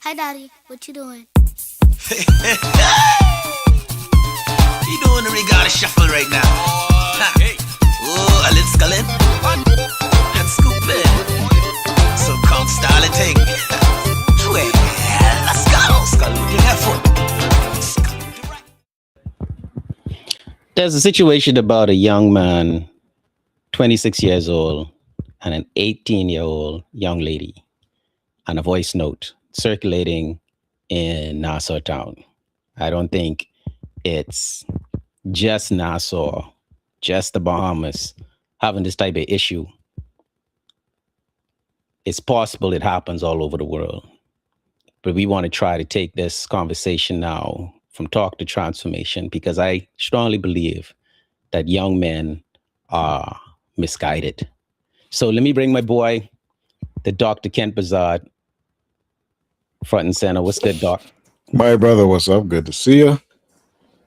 Hi, Daddy. What you doing? You doing the regatta shuffle right now? Oh, a little scullin' and scoopin'. Some come style and ting. Well, let's go. Skull with your left foot. Skull with your right. There's a situation about a young man, 26 years old, and an 18-year-old young lady, and a voice note circulating in Nassau town. I don't think it's just Nassau, just the Bahamas having this type of issue. It's possible it happens all over the world. But we want to try to take this conversation now from talk to transformation, because I strongly believe that young men are misguided. So let me bring my boy, the Dr. Kent Bazard, front and center. What's good, Doc? My brother, what's up? Good to see you.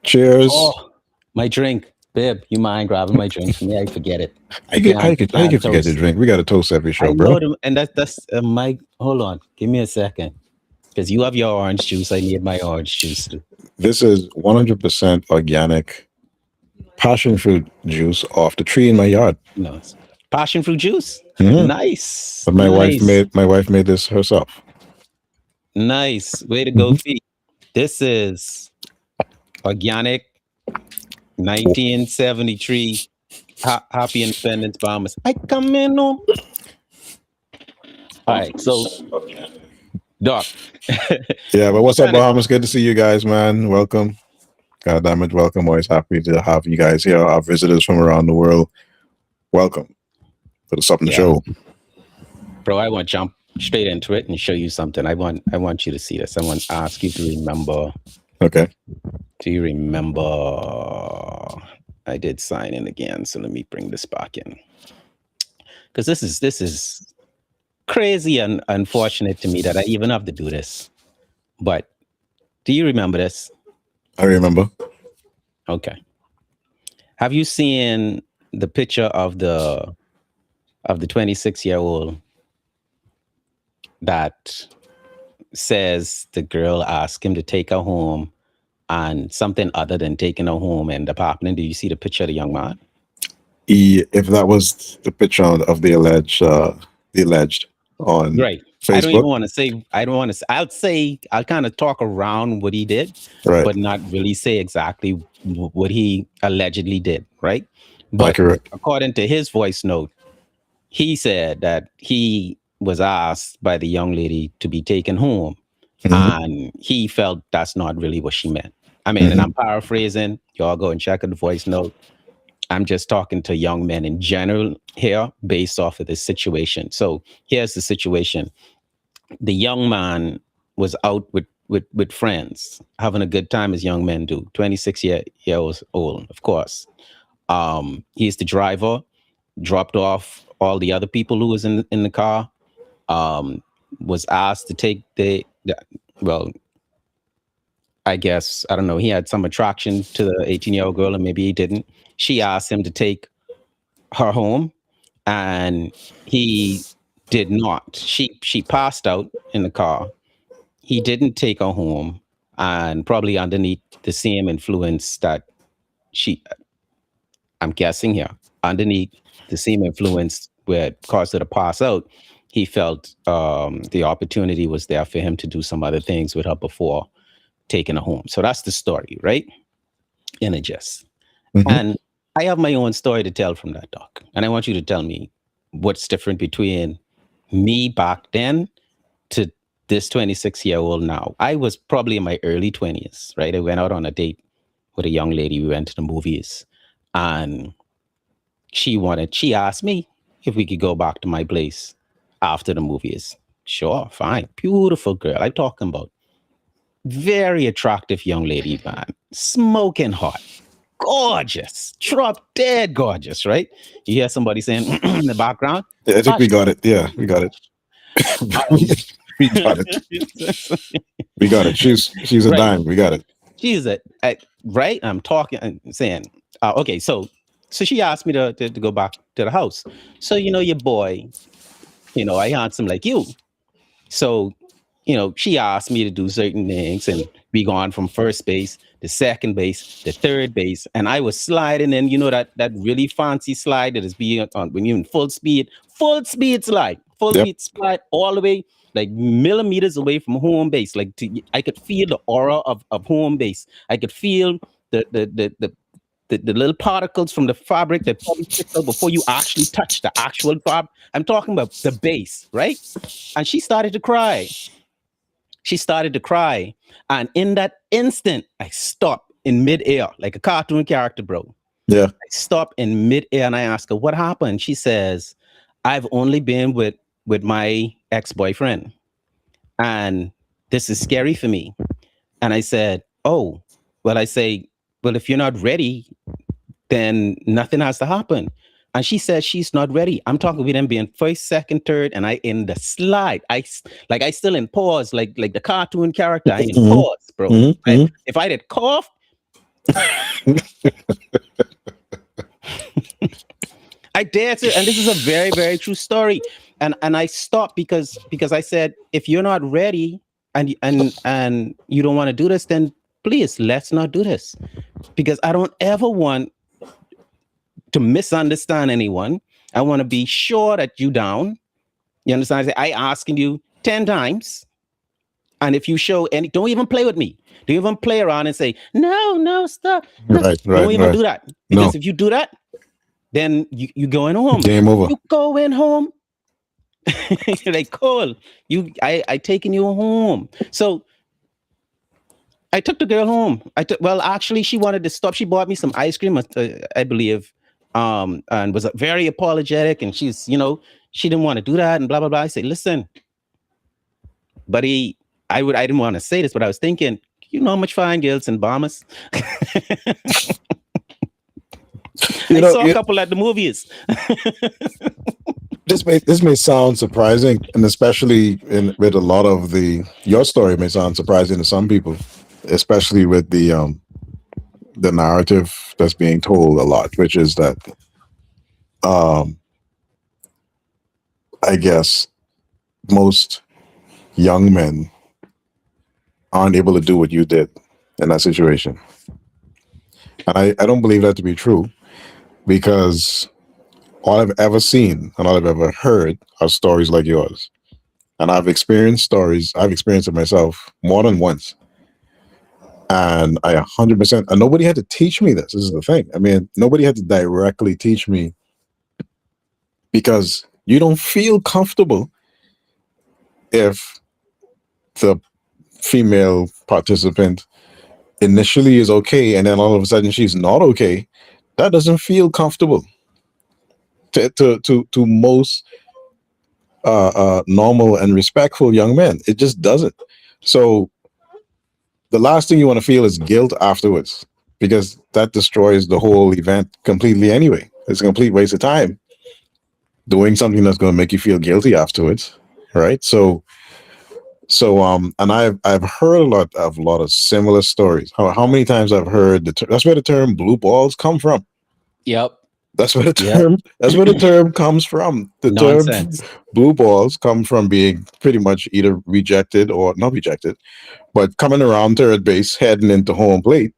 Cheers. Oh, my drink. Babe, you mind grabbing my drink for me? I forget it. How you can forget to drink? We got to toast every show, bro. And that's my. Hold on, give me a second, because you have your orange juice. I need my orange juice too. This is 100% organic passion fruit juice off the tree in my yard. No, it's passion fruit juice. Mhm. Nice. But my wife made this herself. Nice. Way to go, Fee. This is organic 1973 Happy Independence Bombers. I come in on. All right, so Doc. Yeah, but what's up, Bahamas? Good to see you guys, man. Welcome. God damn it, welcome. Always happy to have you guys here. Our visitors from around the world. Welcome to the Sup'm show. Bro, I want to jump straight into it and show you something. I want you to see this. I want to ask you to remember. Okay. Do you remember? I did sign in again, so let me bring this back in, because this is crazy and unfortunate to me that I even have to do this. But do you remember this? I remember. Okay. Have you seen the picture of the 26-year-old that says the girl asked him to take her home and something other than taking her home ended up happening? Do you see the picture of the young man? If that was the picture of the alleged on Right. Facebook. I don't even want to say. I don't want to. I'll say. I'll kind of talk around what he did, Right. but not really say exactly what he allegedly did. Right. But Accurate. according to his voice note, he said that he was asked by the young lady to be taken home, and he felt that's not really what she meant. I mean, and I'm paraphrasing. Y'all go and check the voice note. I'm just talking to young men in general here based off of this situation. So here's the situation. The young man was out with friends, having a good time as young men do. 26 years old, of course. He's the driver, dropped off all the other people who was in the car, was asked to take well, I guess, I don't know, he had some attraction to the 18-year-old girl, and maybe he didn't. She asked him to take her home, and he did not. She passed out in the car. He didn't take her home, and probably underneath the same influence that I'm guessing here, underneath the same influence where it caused her to pass out, he felt the opportunity was there for him to do some other things with her before taking her home. So that's the story, right? In a gist. And I have my own story to tell from that, Doc. And I want you to tell me what's different between me back then to this 26-year-old now. I was probably in my early 20s, right? I went out on a date with a young lady. We went to the movies, and she asked me if we could go back to my place after the movies. Sure, fine. Beautiful girl. I'm talking about very attractive young lady, man. Smoking hot. Gorgeous. Drop dead gorgeous, right? You hear somebody saying in the background? Yeah, I think we got it. Yeah, we got it. We got it. We got it. She's a dime. We got it. She's right? I'm talking and saying, okay, so she asked me to go back to the house. So, your boy, I handsome like you. So she asked me to do certain things, and we gone from first base to second base to third base, and I was sliding in, that really fancy slide that is being on when you're in full speed slide, Yep. all the way like millimeters away from home base. I could feel the aura of home base. I could feel the little particles from the fabric that probably stick out before you actually touch the actual fabric. I'm talking about the base, right? And she started to cry. And in that instant, I stopped in midair, like a cartoon character, bro. Yeah. I stopped in midair and I asked her, what happened? She says, I've only been with my ex-boyfriend. And this is scary for me. And I said, oh, well, if you're not ready, then nothing has to happen. And she says she's not ready. I'm talking with them being first, second, third, and I in the slide. I still in pause, like the cartoon character. I in pause, bro. If I did cough, I dare to, and this is a very, very true story. And I stopped because I said, if you're not ready and you don't want to do this, then please let's not do this. Because I don't ever want to misunderstand anyone. I want to be sure that you down. You understand? I asking you 10 times. And if you show any, don't even play with me. Don't even play around and say, no, stop. No. Right. Don't even do that. Because if you do that, then you going home. Game over. You going home. Like, cool. I taking you home. So I took the girl home. Well, actually, she wanted to stop. She bought me some ice cream, I believe. And was very apologetic, and she's, she didn't want to do that, and blah blah blah. I said, listen, buddy, I didn't want to say this, but I was thinking, how much fine girls in Bahamas? I saw a couple at the movies. This may sound surprising, and especially with a lot of your story may sound surprising to some people, especially with the narrative that's being told a lot, which is that I guess most young men aren't able to do what you did in that situation. And I don't believe that to be true, because all I've ever seen and all I've ever heard are stories like yours. And I've experienced it myself more than once. And I 100%, and nobody had to teach me this. This is the thing. I mean, nobody had to directly teach me, because you don't feel comfortable if the female participant initially is okay and then all of a sudden she's not okay. That doesn't feel comfortable to most normal and respectful young men. It just doesn't. So the last thing you want to feel is guilt afterwards, because that destroys the whole event completely anyway. It's a complete waste of time doing something that's going to make you feel guilty afterwards, right? So and I've heard a lot of similar stories. How many times I've heard that's where the term blue balls come from. Yep. That's where the term comes from. The Nonsense. term blue balls come from being pretty much either rejected or not rejected, but coming around third base, heading into home plate,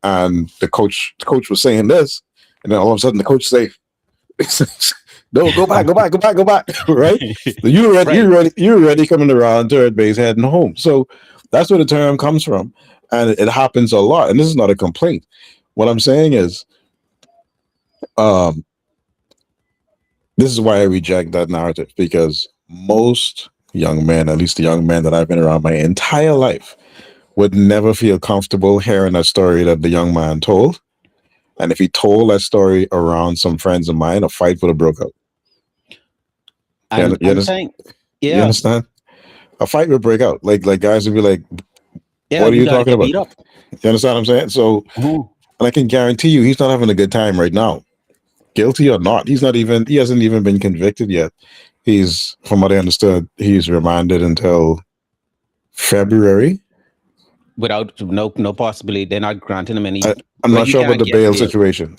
and the coach was saying this, and then all of a sudden the coach say, "No, go back, right? You're ready coming around third base, heading home." So that's where the term comes from, and it happens a lot. And this is not a complaint. What I'm saying is, this is why I reject that narrative, because most young men, at least the young men that I've been around my entire life, would never feel comfortable hearing a story that the young man told. And if he told that story around some friends of mine, a fight would have broke out. I'm saying, yeah. You understand? A fight would break out. Like guys would be like, yeah, what are you talking about? You understand what I'm saying? So, and I can guarantee you, he's not having a good time right now. Guilty or not, he hasn't even been convicted yet. He's, from what I understood, he's remanded until February. Without no possibility, they're not granting him any. I'm not sure about the bail situation.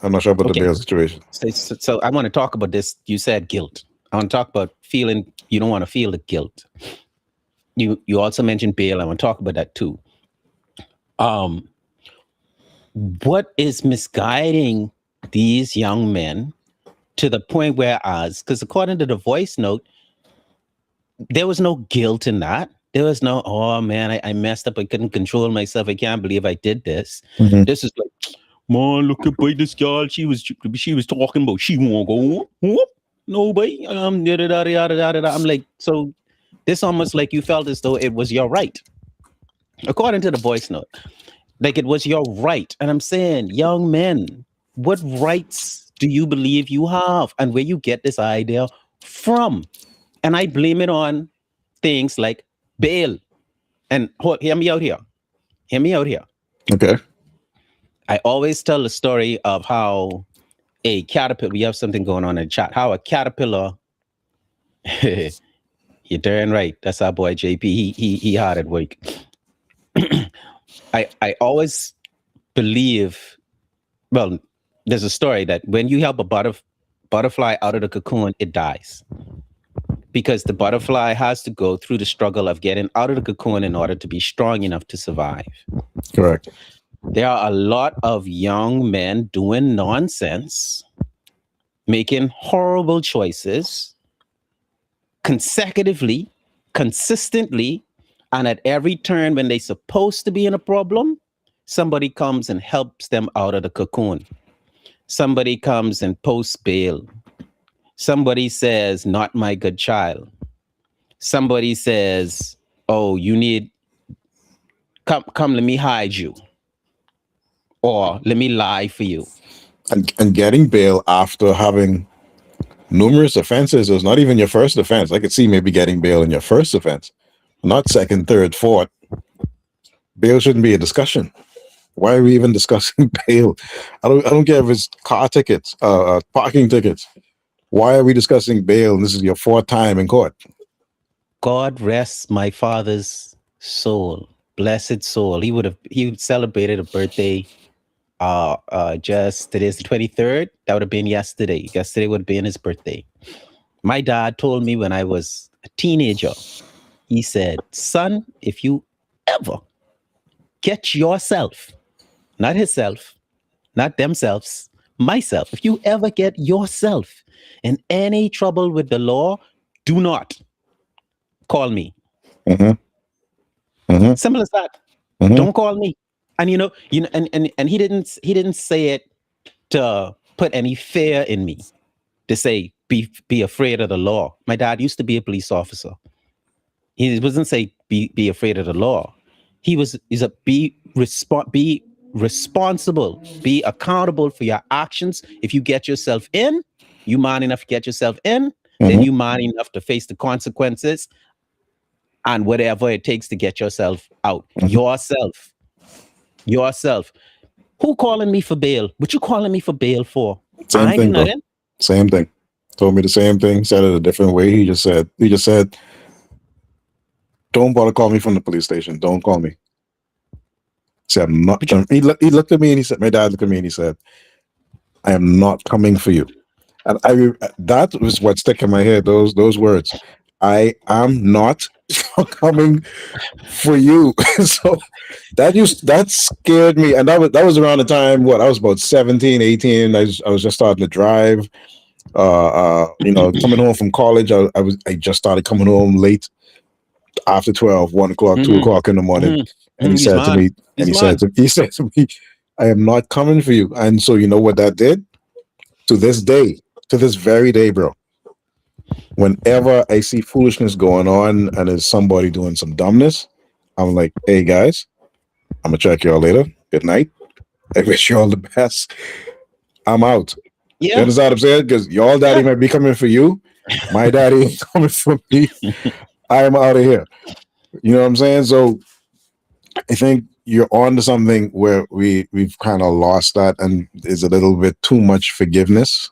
So I want to talk about this. You said guilt. I want to talk about feeling. You don't want to feel the guilt. you also mentioned bail. I want to talk about that too. Um, what is misguiding these young men to the point where, as because according to the voice note, there was no guilt in that. There was no, oh man, I messed up. I couldn't control myself. I can't believe I did this. Mhm. This is like, man, look at boy, this girl. She was talking about she won't go. Whoop. No, boy. Yada, yada, yada, yada. I'm like, so this almost like you felt as though it was your right, according to the voice note, like it was your right. And I'm saying, young men, what rights do you believe you have, and where you get this idea from? And I blame it on things like bail. And hear me out here. Hear me out here. Okay. I always tell the story of how a caterpillar, we have something going on in the chat, how a caterpillar, you're darn right. That's our boy JP. He hard at work. I always believe, well, there's a story that when you help a butterfly out of the cocoon, it dies. Because the butterfly has to go through the struggle of getting out of the cocoon in order to be strong enough to survive. Correct. There are a lot of young men doing nonsense, making horrible choices consecutively, consistently, and at every turn when they're supposed to be in a problem, somebody comes and helps them out of the cocoon. Somebody comes and posts bail. Somebody says, not my good child. Somebody says, oh, you need, come, let me hide you. Or let me lie for you. And getting bail after having numerous offenses is not even your first offense. I could see maybe getting bail in your first offense, not second, third, fourth. Bail shouldn't be a discussion. Why are we even discussing bail? I don't care if it's car tickets, parking tickets. Why are we discussing bail? And this is your fourth time in court. God rest my father's soul, blessed soul. He celebrated a birthday. Just today's the 23rd. That would have been yesterday. Yesterday would have been his birthday. My dad told me when I was a teenager, he said, son, if you ever get yourself, not himself, not themselves, myself, if you ever get yourself in any trouble with the law, do not call me. Mm-hmm. Mm-hmm. Simple as that. Mm-hmm. Don't call me. And and he didn't say it to put any fear in me, to say be afraid of the law. My dad used to be a police officer. He wasn't say be afraid of the law. He's a be responsible, be accountable for your actions. If you get yourself in, you man enough to get yourself in, then you man enough to face the consequences and whatever it takes to get yourself out. Yourself. Who calling me for bail? What you calling me for bail for? Same thing, bro. Same thing. Told me the same thing, said it a different way. He just said, don't bother call me from the police station. Don't call me. Said, I'm not. He looked at me and he said, my dad looked at me and he said, I am not coming for you. And that was what stuck in my head, those words. I am not coming for you. So that scared me. And that was around the time, I was about 17, 18. I was just starting to drive. Coming home from college, I just started coming home late after 12, 1 o'clock, 2 o'clock in the morning. And he said to me, he said to me, I am not coming for you. And so you know what that did? To this very day, bro. Whenever I see foolishness going on and there's somebody doing some dumbness, I'm like, hey guys, I'm gonna check y'all later. Good night. I wish you all the best. I'm out. Yeah. You understand what I'm saying? Because y'all daddy might be coming for you. My daddy ain't coming for me. I am out of here. You know what I'm saying? So I think you're on to something where we've kind of lost that, and there's a little bit too much forgiveness.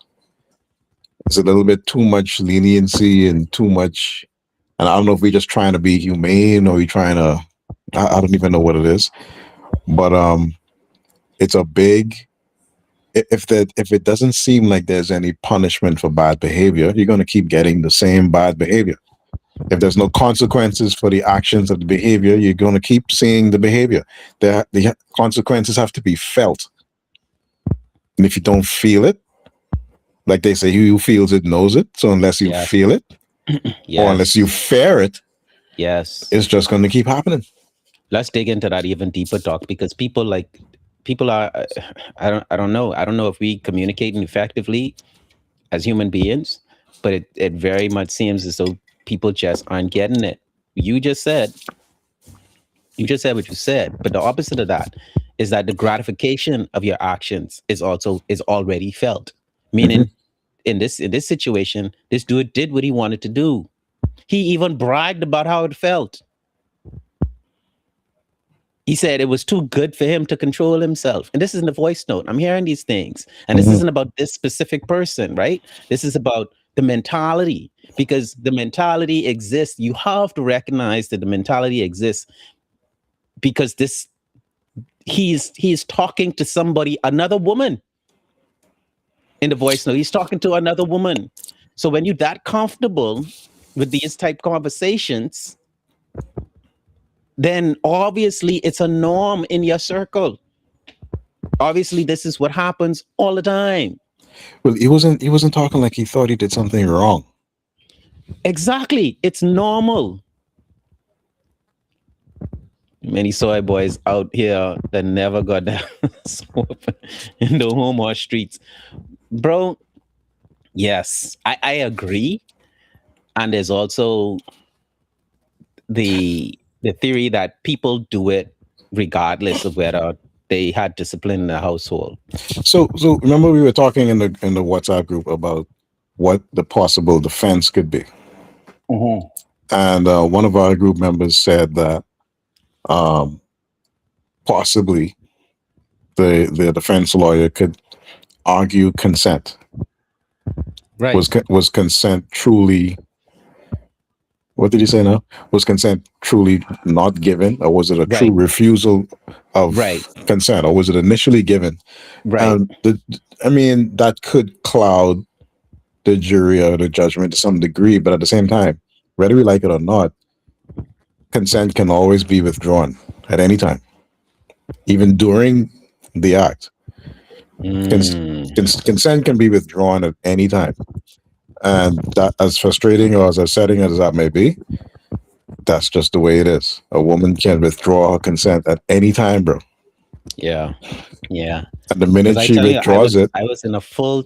It's a little bit too much leniency and too much, and I don't know if we're just trying to be humane or we're trying to, I don't even know what it is, but it's a big, if it doesn't seem like there's any punishment for bad behavior, you're going to keep getting the same bad behavior. If there's no consequences for the actions of the behavior, you're going to keep seeing the behavior. The consequences have to be felt. And if you don't feel it, like they say, who feels it knows it. So unless you Yes. feel it, or unless you Yes. fear it, Yes. it's just going to keep happening. Let's dig into that even deeper, Doc, because people are I don't know. I don't know if we communicating effectively as human beings, but it very much seems as though people just aren't getting it. You just said what you said, but the opposite of that is that the gratification of your actions is already felt. Mm-hmm. Meaning, in this situation, this dude did what he wanted to do. He even bragged about how it felt. He said it was too good for him to control himself. And this is in the voice note. I'm hearing these things. And this Mm-hmm. isn't about this specific person, right? This is about the mentality, because the mentality exists. You have to recognize that the mentality exists because he's talking to somebody, another woman in the voice note. He's talking to another woman. So when you're that comfortable with these type conversations, then obviously it's a norm in your circle. Obviously, this is what happens all the time. Well, he wasn't talking like he thought he did something wrong. Exactly. It's normal. Many soy boys out here that never got their in the home or streets. Bro, yes, I agree. And there's also the theory that people do it regardless of whether they had discipline in the household. So remember we were talking in the WhatsApp group about what the possible defense could be, Mm-hmm. and one of our group members said that um, possibly the defense lawyer could argue consent. Right. Was consent truly? What did he say now? Was consent truly not given, or was it a true Right. refusal Right. of consent, or was it initially given? Right. I mean, that could cloud the jury or the judgment to some degree, but at the same time, whether we like it or not, consent can always be withdrawn at any time, even during the act. Consent can be withdrawn at any time. And that, as frustrating or as upsetting as that may be, that's just the way it is. A woman can withdraw her consent at any time, bro. Yeah. Yeah. And the Because minute I she tell you, withdraws it, I was in a full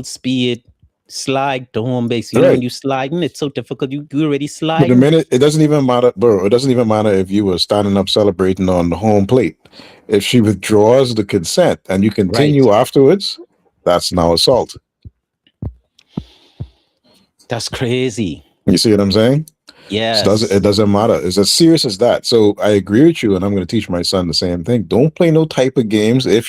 speed slide to home base. You know, when right. you sliding, it's so difficult. You already But the sliding. minute, it doesn't even matter, bro. It doesn't even matter if you were standing up celebrating on the home plate. If she withdraws the consent and you Right. continue afterwards, that's now assault. That's crazy. You see what I'm saying? So Yes. it doesn't matter. It's as serious as that. So I agree with you, and I'm going to teach my son the same thing. Don't play no type of games. If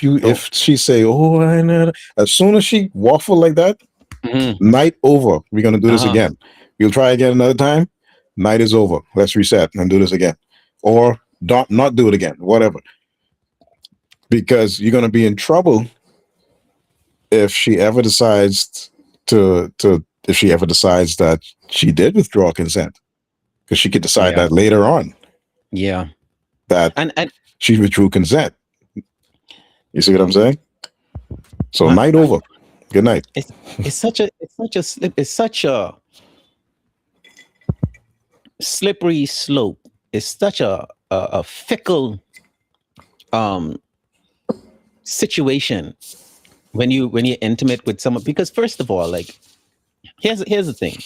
she say, "Oh, I know," as soon as she waffle like that, Mm-hmm. night over. We're going to do this Uh-huh. again. You'll try again another time. Night is over. Let's reset and do this again, or don't not do it again. Whatever, because you're going to be in trouble if she ever decides to if she ever decides that she did withdraw consent, because she could decide Yeah. that later on Yeah. that And she withdrew consent. You see what I'm saying? So man, night over. Good night. it's such a slippery slope. It's such a fickle situation when you're intimate with someone, because first of all, like, here's the thing.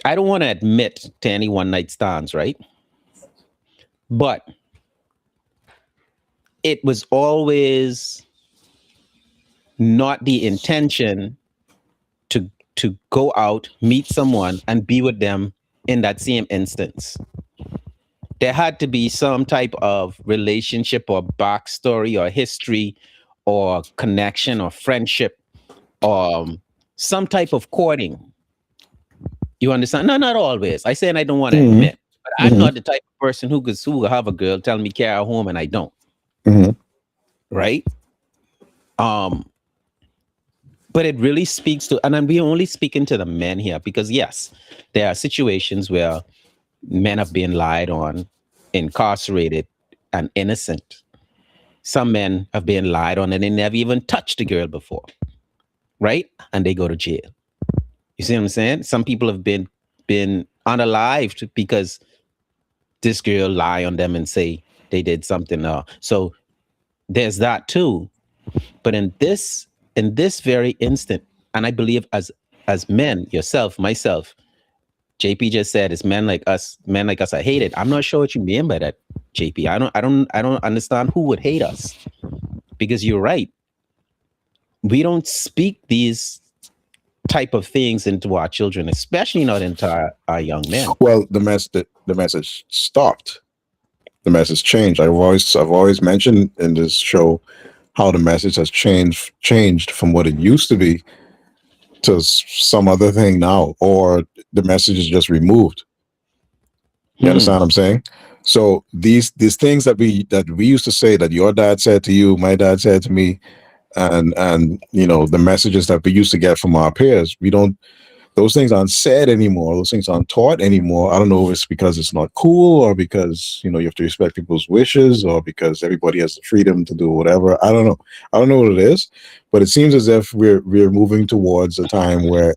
I don't want to admit to any one night stands, right? But it was always not the intention to go out, meet someone, and be with them in that same instance. There had to be some type of relationship or backstory or history or connection or friendship or some type of courting. You understand? No, not always. I say, and I don't want to Mm-hmm. admit, but I'm not the type of person who will have a girl tell me carry her home and I don't. Mm-hmm. Right? Um, but it really speaks to, and then we're only speaking to the men here because yes, there are situations where men have been lied on, incarcerated, and innocent. Some men have been lied on and they never even touched a girl before, right? And they go to jail. You see what I'm saying? Some people have been unalived because this girl lie on them and say they did something. So there's that too. But in this very instant, and I believe as men, yourself, myself, JP just said it's men like us are hated. I'm not sure what you mean by that, JP. I don't understand who would hate us. Because you're right. We don't speak these type of things into our children, especially not into our young men. Well, the message stopped. The message changed. I've always mentioned in this show how the message has changed from what it used to be to some other thing now, or the message is just removed. You Hmm. understand what I'm saying? So these things that we used to say, that your dad said to you, my dad said to me, and the messages that we used to get from our peers, we don't those things aren't said anymore. Those things aren't taught anymore. I don't know if it's because it's not cool, or because you have to respect people's wishes, or because everybody has the freedom to do whatever. I don't know. I don't know what it is, but it seems as if we're moving towards a time where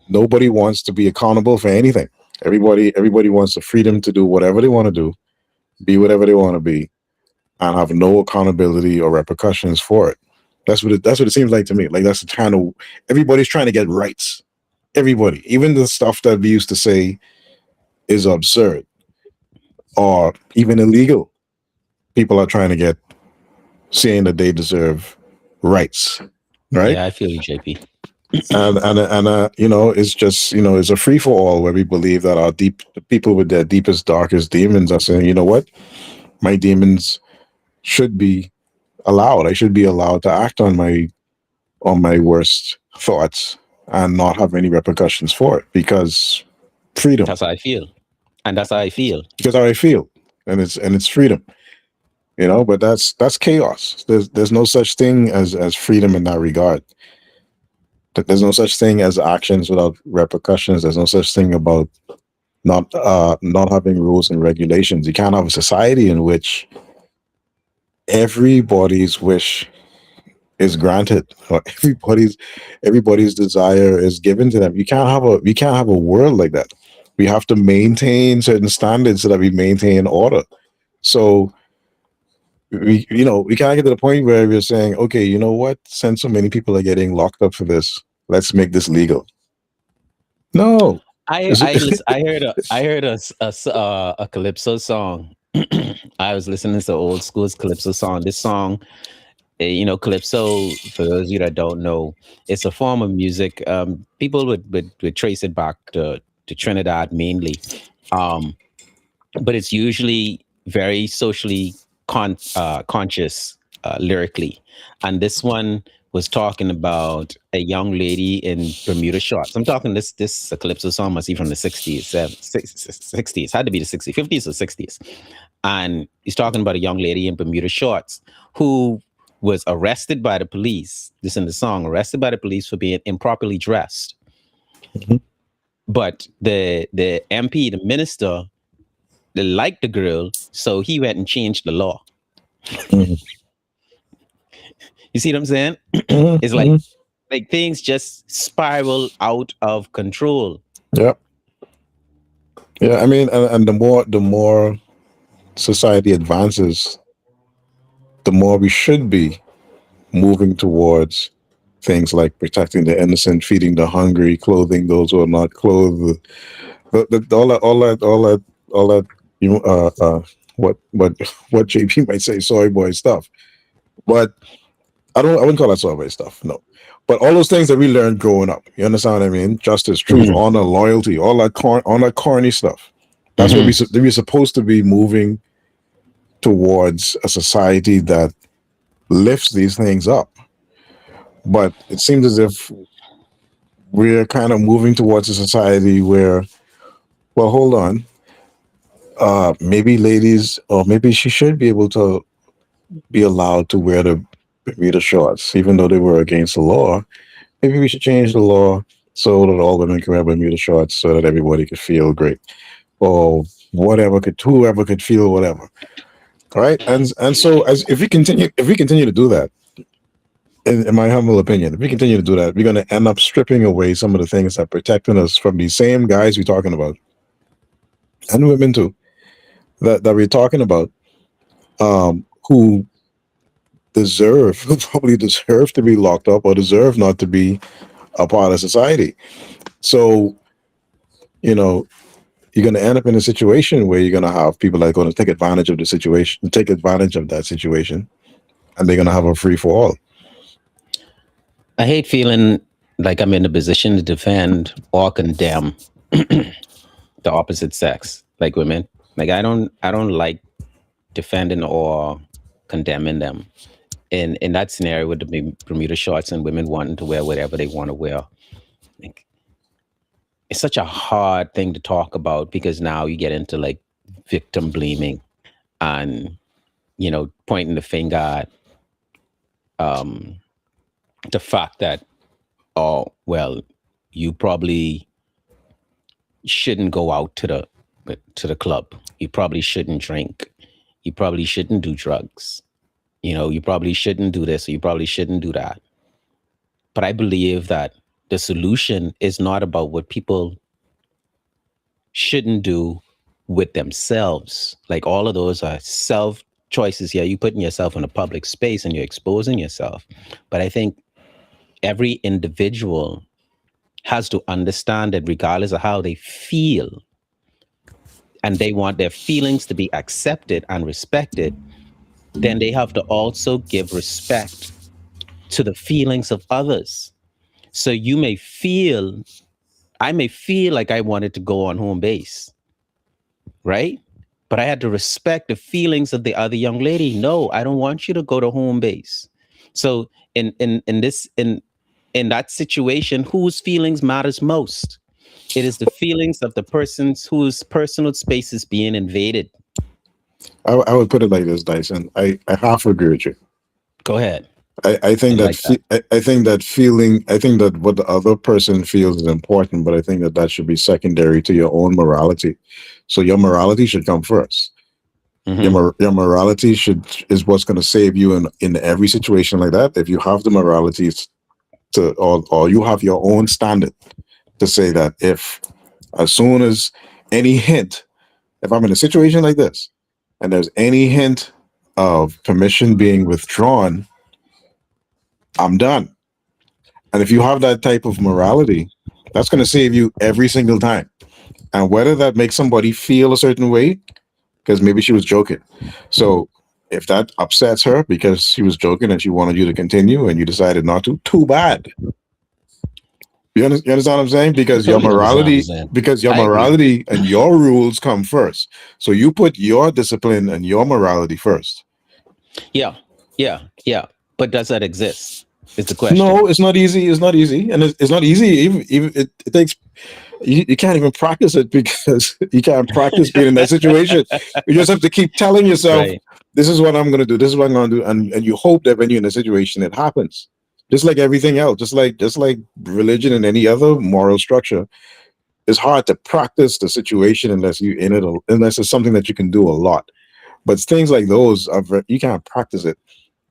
nobody wants to be accountable for anything. Everybody wants the freedom to do whatever they want to do, be whatever they want to be, and have no accountability or repercussions for it. That's what it seems like to me. Like that's the kind of everybody's trying to get rights. Everybody, even the stuff that we used to say is absurd or even illegal, people are trying to get, saying that they deserve rights, right? Yeah, I feel you, JP. And it's just it's a free for all where we believe that the people with their deepest darkest demons are saying, you know what, my demons should be allowed. I should be allowed to act on my worst thoughts and not have any repercussions for it, because freedom, That's how I feel. And that's how I feel. because how I feel, and it's freedom. But that's chaos. There's no such thing as freedom in that regard. There's no such thing as actions without repercussions. There's no such thing about not having rules and regulations. You can't have a society in which everybody's wish is granted, or everybody's desire is given to them. We can't have a world like that. We have to maintain certain standards so that we maintain order. So we can't get to the point where we're saying, okay, you know what, since so many people are getting locked up for this, let's make this legal. No. I heard a calypso song. I was listening to old school's calypso song. This song, calypso, for those of you that don't know, it's a form of music. People would trace it back to Trinidad mainly. Um, but it's usually very socially conscious lyrically. And this one was talking about a young lady in Bermuda shorts. I'm talking this calypso song must be from the 60s, 60s, had to be the 60s, 50s or 60s. And he's talking about a young lady in Bermuda shorts who was arrested by the police. This in the song, arrested by the police for being improperly dressed. Mhm. But the MP, the minister, they liked the girl, so he went and changed the law. Mhm. You see what I'm saying? Mhm. It's Mhm. like things just spiral out of control. Yeah. Yeah. I mean, and the more society advances, the more we should be moving towards things like protecting the innocent, feeding the hungry, clothing those who are not clothed, all that, you know, what JP might say, soy boy stuff. But I wouldn't call that soy boy stuff. No, but all those things that we learned growing up. You understand what I mean? Justice, truth, Mhm. honor, loyalty, all that corny stuff. That's what Mhm. we're supposed to be moving towards, a society that lifts these things up. But it seems as if we're kind of moving towards a society where, well, hold on, maybe ladies, or maybe she should be able to be allowed to wear the Bermuda shorts, even though they were against the law. maybe we should change the law so that all women can wear Bermuda shorts so that everybody could feel great, or whatever could whoever could feel whatever. All right, and so as if we continue to do that, in my humble opinion, if we continue to do that, we're going to end up stripping away some of the things that protecting us from these same guys we're talking about, and women too, that we're talking about, who deserve, who probably deserve to be locked up or deserve not to be a part of society. So, you know, you're going to end up in a situation where you're going to have people that are going to take advantage of the situation, take advantage of that situation, and they're going to have a free for all. I hate feeling like I'm in a position to defend or condemn the opposite sex, like women. Like I don't like defending or condemning them. In that scenario with the Bermuda shorts and women wanting to wear whatever they want to wear. Like, it's such a hard thing to talk about because now you get into like victim blaming and pointing the finger at um, the fact that, oh well, you probably shouldn't go out to the club. You probably shouldn't drink. You probably shouldn't do drugs. You probably shouldn't do this, or you probably shouldn't do that. But I believe that the solution is not about what people shouldn't do with themselves. Like all of those are self choices. Yeah, you're putting yourself in a public space and you're exposing yourself. But I think every individual has to understand that regardless of how they feel, and they want their feelings to be accepted and respected, then they have to also give respect to the feelings of others. So I may feel like I wanted to go on home base, right? But I had to respect the feelings of the other young lady. No, I don't want you to go to home base. So in that situation, whose feelings matters most? It is the feelings of the persons whose personal space is being invaded. I would put it like this, Dyson. I half agree with you. Go ahead. I I think that like that. I think that feeling. I think that what the other person feels is important, but I think that that should be secondary to your own morality. So your morality should come first. Hmm. Your morality should is what's going to save you in every situation like that. If you have the moralities to, or you have your own standard to say that if as soon as any hint, if I'm in a situation like this, and there's any hint of permission being withdrawn, I'm done. And if you have that type of morality, that's going to save you every single time. And whether that makes somebody feel a certain way, because maybe she was joking. So if that upsets her because she was joking and she wanted you to continue and you decided not to, too bad. You understand what I'm saying? I totally understand what you're saying. Because your I agree. morality and your rules come first. So you put your discipline and your morality first. Yeah, yeah, yeah. But does that exist? Is the question. No, it's not easy. It's not easy, and it's not easy. Even it takes you can't even practice it because you can't practice being in that situation. You just have to keep telling yourself, Right. "This is what I'm going to do. This is what I'm going to do," and you hope that when you're in a situation, it happens. Just like everything else, just like religion and any other moral structure, it's hard to practice the situation unless you in it, unless it's something that you can do a lot. But things like those are you can't practice it.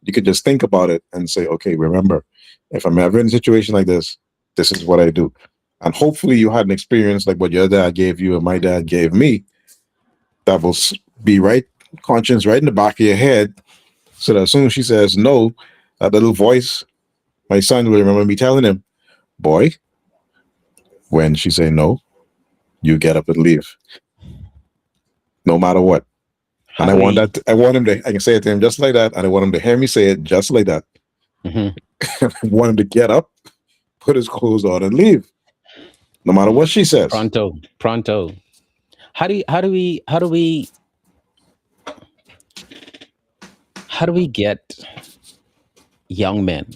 You could just think about it and say, okay, remember, if I'm ever in a situation like this is what I do. And hopefully you had an experience like what your dad gave you and my dad gave me that will be right, conscience right in the back of your head. So that as soon as she says no, that little voice, my son will remember me telling him, boy, when she say no, you get up and leave, no matter what. And How do we? I want him to, I can say it to him just like that. And I want him to hear me say it just like that. Mhm. I want him to get up, put his clothes on, and leave, no matter what she says. Pronto, pronto. How do we get young men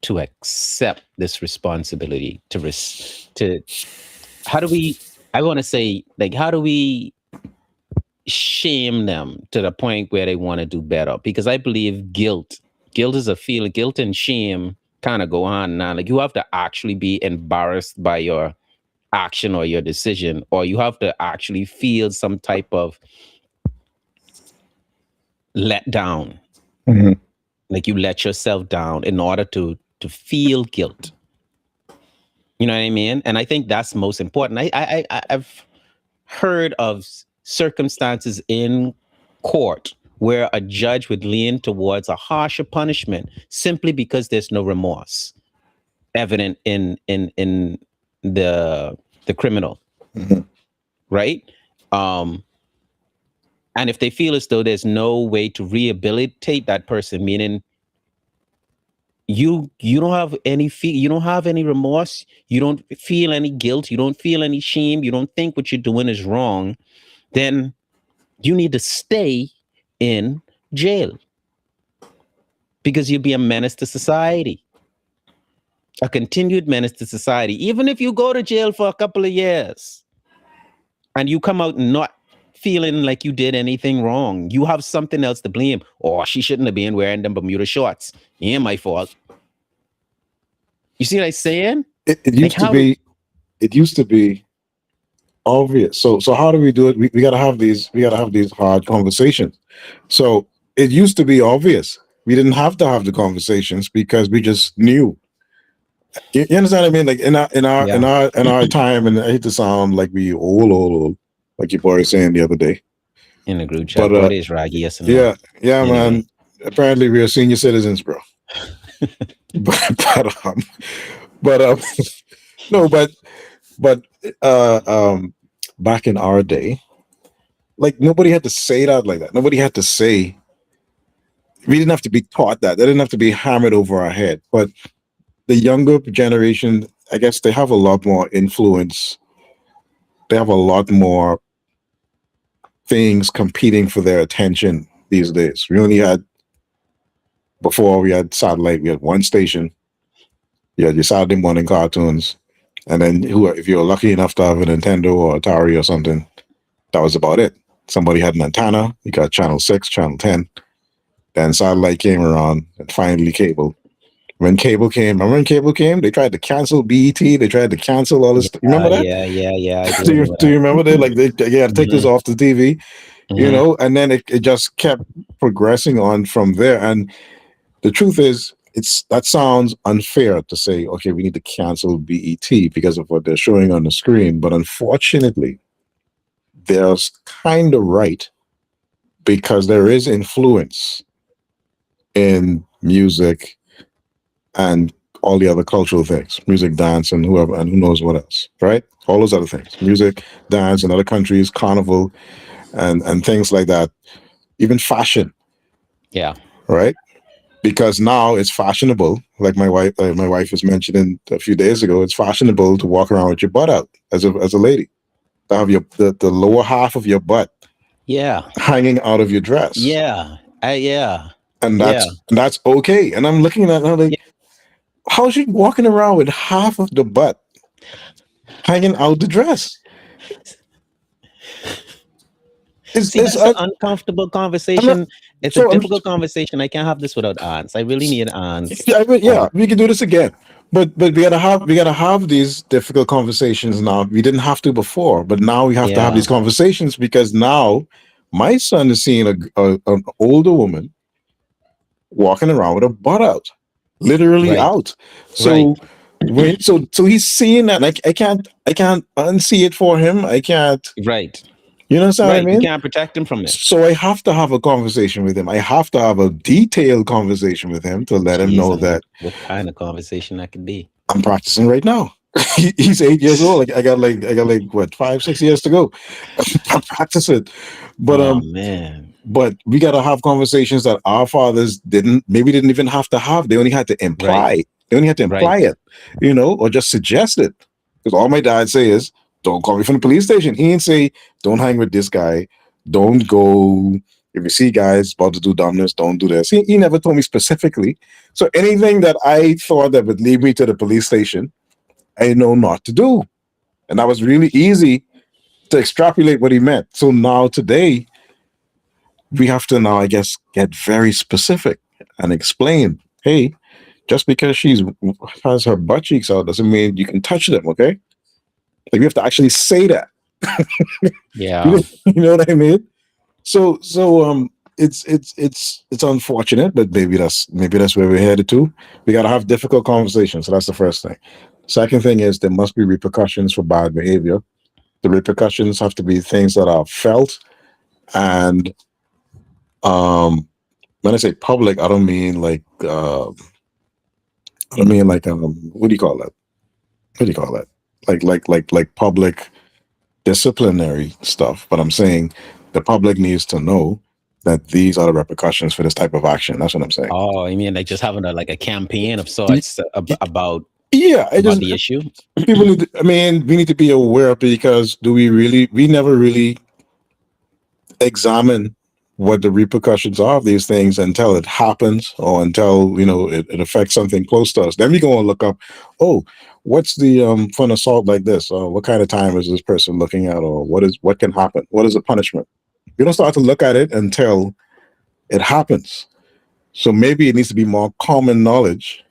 to accept this responsibility to how do we I want to say, like, how do we shame them to the point where they want to do better? Because I believe guilt is a feeling. Guilt and shame kind of go on now. Like you have to actually be embarrassed by your action or your decision, or you have to actually feel some type of let down. Mhm. Like you let yourself down in order to feel guilt. You know what I mean? And I think that's most important. I've heard of circumstances in court where a judge would lean towards a harsher punishment simply because there's no remorse evident in the criminal, Mhm. right? Um, and if they feel as though there's no way to rehabilitate that person, meaning you don't have any you don't have any remorse, you don't feel any guilt, you don't feel any shame, you don't think what you're doing is wrong, then you need to stay in jail because you'll be a menace to society, a continued menace to society. Even if you go to jail for a couple of years and you come out not feeling like you did anything wrong, you have something else to blame. Oh, she shouldn't have been wearing them Bermuda shorts. It ain't my fault. You see what I'm saying? It Like used to how? be. It used to be obvious. So how do we do it? We gotta have these. We gotta have these hard conversations. So it used to be obvious. We didn't have to have the conversations because we just knew. You understand what I mean? Like Yeah, in our time, and I hate to sound like we old, like your boy was saying the other day. in the group But chat, bro, there's Raggy, yes and no. yeah, yeah, Anyway, man. Apparently, we are senior citizens, bro. But but no, but uh, um, back in our day, like nobody had to say that like that. Nobody had to say. We didn't have to be taught that. That didn't have to be hammered over our head. But the younger generation, I guess, they have a lot more influence. They have a lot more things competing for their attention these days. We only had before we had satellite. We had one station. You had your Saturday morning cartoons, and then if you were lucky enough to have a Nintendo or Atari or something, that was about it. Somebody had an antenna. You got channel 6, channel 10. Then satellite came around, and finally cable. When cable came, remember when cable came? They tried to cancel BET. They tried to cancel all this. You remember that? yeah. I do Do remember you remember that? Like they had to take this that. off the TV, you Hmm. know? And then it just kept progressing on from there. And the truth is, it's that sounds unfair to say, okay, we need to cancel BET because of what they're showing on the screen. But unfortunately, they're kind of right because there is influence in music and all the other cultural things, music, dance, and whoever, and who knows what else, right? All those other things, music, dance in other countries, carnival, and things like that, even fashion, Yeah, right? Because now it's fashionable. Like my wife was mentioning a few days ago, it's fashionable to walk around with your butt out as a lady, to have the lower half of your butt yeah, hanging out of your dress, yeah, yeah, and yeah. that's okay. And I'm looking at her like, Yeah. how's she walking around with half of the butt hanging out the dress? See, It's that's an uncomfortable I'm not conversation. It's a so I'm difficult conversation. I can't have this without aunts. I really need aunts. yeah, yeah, Um, we can do this again. But we gotta have these difficult conversations now. We didn't have to before, but now we have to have yeah, these conversations because now my son is seeing an older woman walking around with her butt out, literally right, out. right, So so he's seeing that. Like I can't unsee it for him. I can't. right, You know what I right. You mean? can't protect him from it. So I have to have a conversation with him. I have to have a detailed conversation with him to let him Jeez, know and that what kind of conversation that could be? I'm practicing right now. He's 8 years old. Like I got like what 5 6 years to go. I'm practicing, but Oh man, but we gotta have conversations that our fathers didn't even have to have. They only had to right, imply. They only had to right. imply it, or just suggest it. Because all my dad say is, "Don't call me from the police station." He didn't say, "Don't hang with this guy. Don't go. If you see guys about to do dumbness, don't do this." He never told me specifically. So anything that I thought that would lead me to the police station, I know not to do. And that was really easy to extrapolate what he meant. So now today, we have to now, I guess, get very specific and explain, hey, Just because she's has her butt cheeks out doesn't mean you can touch them. Okay, like we have to actually say that. Yeah. You know what I mean? So it's unfortunate, but maybe that's where we're headed to. We got to have difficult conversations. So that's the first thing. Second thing is there must be repercussions for bad behavior. The repercussions have to be things that are felt, and when I say public, I don't mean like what do you call that? What do you call that? Like public disciplinary stuff. But I'm saying the public needs to know that these are the repercussions for this type of action. That's what I'm saying. Oh, I mean, like just having like a campaign of Y- sorts y- about Yeah, it just the issue. people need to, I mean, we need to be aware of it because we never really examine what the repercussions are of these things until it happens or until it affects something close to us. Then we go and look up, oh, what's the for an assault like this, or what kind of time is this person looking at, or what can happen, what is the punishment. We don't start to look at it until it happens. So maybe it needs to be more common knowledge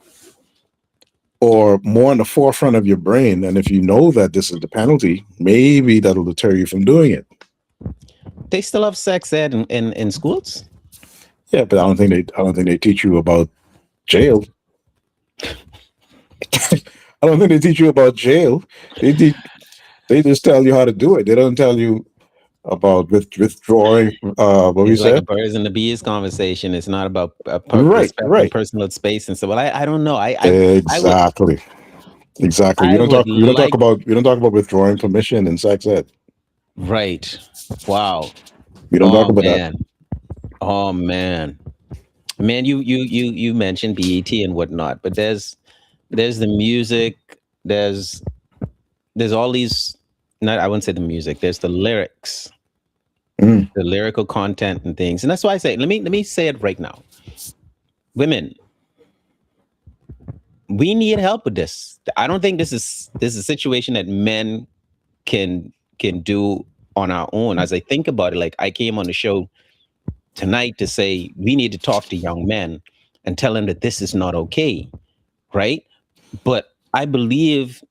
or more in the forefront of your brain. And if you know that this is the penalty, maybe that'll deter you from doing it. They still have sex ed in schools. Yeah, but I don't think they teach you about jail. I don't think they teach you about jail. They teach, they just tell you how to do it. They don't tell you about withdrawing. What we It's like a said. birds and the bees conversation. It's not about Right, respecting right. personal space and so. Well, I don't know. I would Exactly, exactly. We I don't would talk. We don't talk like about. We don't talk about withdrawing permission in sex ed. right. Wow. We don't talk Oh about that. man. Oh man. Man, you mentioned BET and whatnot, but there's the music. There's all these. Not I wouldn't say the music. There's the lyrics, Mm. the lyrical content and things, and that's why I say let me say it right now. Women, we need help with this. I don't think this is a situation that men can do on our own. As I think about it, like I came on the show tonight to say we need to talk to young men and tell them that this is not okay, right? But I believe,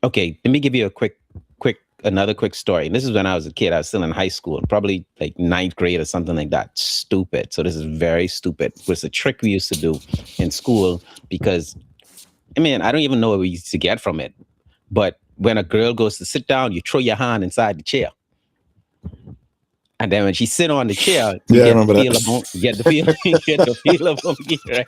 okay, let me give you a another quick story. And this is when I was a kid. I was still in high school, probably like ninth grade or something like that. Stupid. So this is very stupid. It was a trick we used to do in school because, I mean, I don't even know what we used to get from it. But when a girl goes to sit down, you throw your hand inside the chair. And then when she sit on the chair, you Yeah, I get the remember feel of that. you get the feel you get the feel of monkey, right?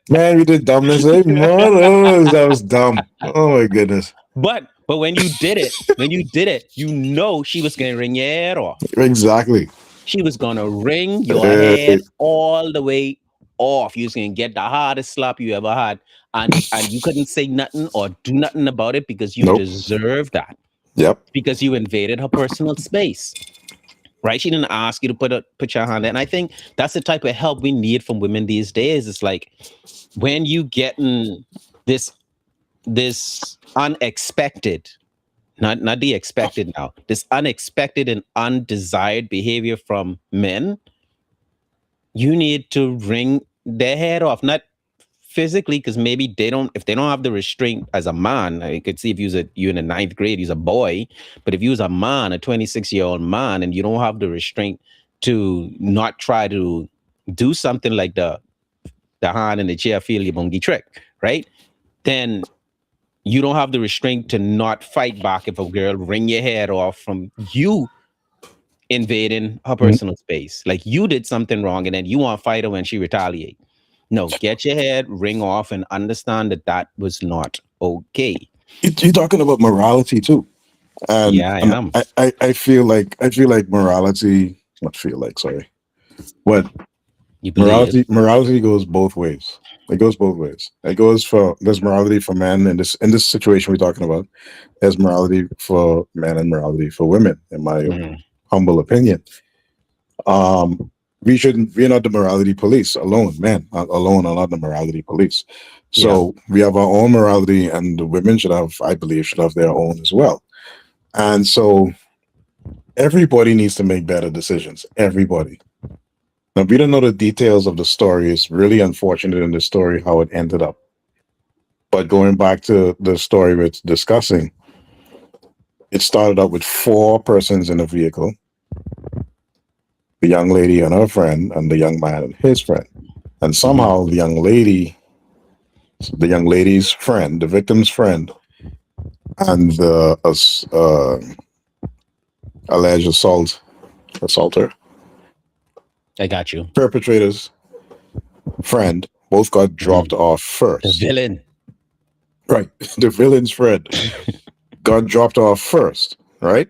Man, we did dumbness. That was dumb. Oh my goodness. But when you did it, you know she was gonna ring your head off. Exactly. She was gonna ring your Uh, head all the way off. You was gonna get the hardest slap you ever had, and you couldn't say nothing or do nothing about it because you nope. deserve that Yep. because you invaded her personal space. Right? She didn't ask you to put your hand there. And I think that's the type of help we need from women these days. It's like when you getting this this unexpected, not the expected now, this unexpected and undesired behavior from men, you need to wring their head off. Not physically, because maybe if they don't have the restraint as a man, I could see if you in the ninth grade, he's a boy, but if you was a man, a 26-year-old man, and you don't have the restraint to not try to do something like the hand in the chair feel your bungie trick, right? Then you don't have the restraint to not fight back if a girl wring your head off from you invading her Mm. personal space. Like you did something wrong, and then you want to fight her when she retaliate. No, get your head ring off and understand that that was not okay. You're talking about morality too, and Yeah, I and am. I feel like morality. Not feel like, sorry, but You believe? morality goes both ways. It goes both ways. There's morality for men in this situation we're talking about. There's morality for men and morality for women, in my Mm, humble opinion. We're not the morality police alone. Men alone are not the morality police. yeah, So we have our own morality, and the women I believe, should have their own as well. And so everybody needs to make better decisions. Everybody. Now, we don't know the details of the story. It's really unfortunate in the story how it ended up. But going back to the story we're discussing, it started out with four persons in a vehicle: the young lady and her friend, and the young man and his friend. And Mm-hmm. somehow the young lady's friend, the victim's friend, and the alleged assaulter, I got you. perpetrator's friend, both got Mm-hmm. dropped off The first. villain. Right. The villain's friend got dropped off first. Right.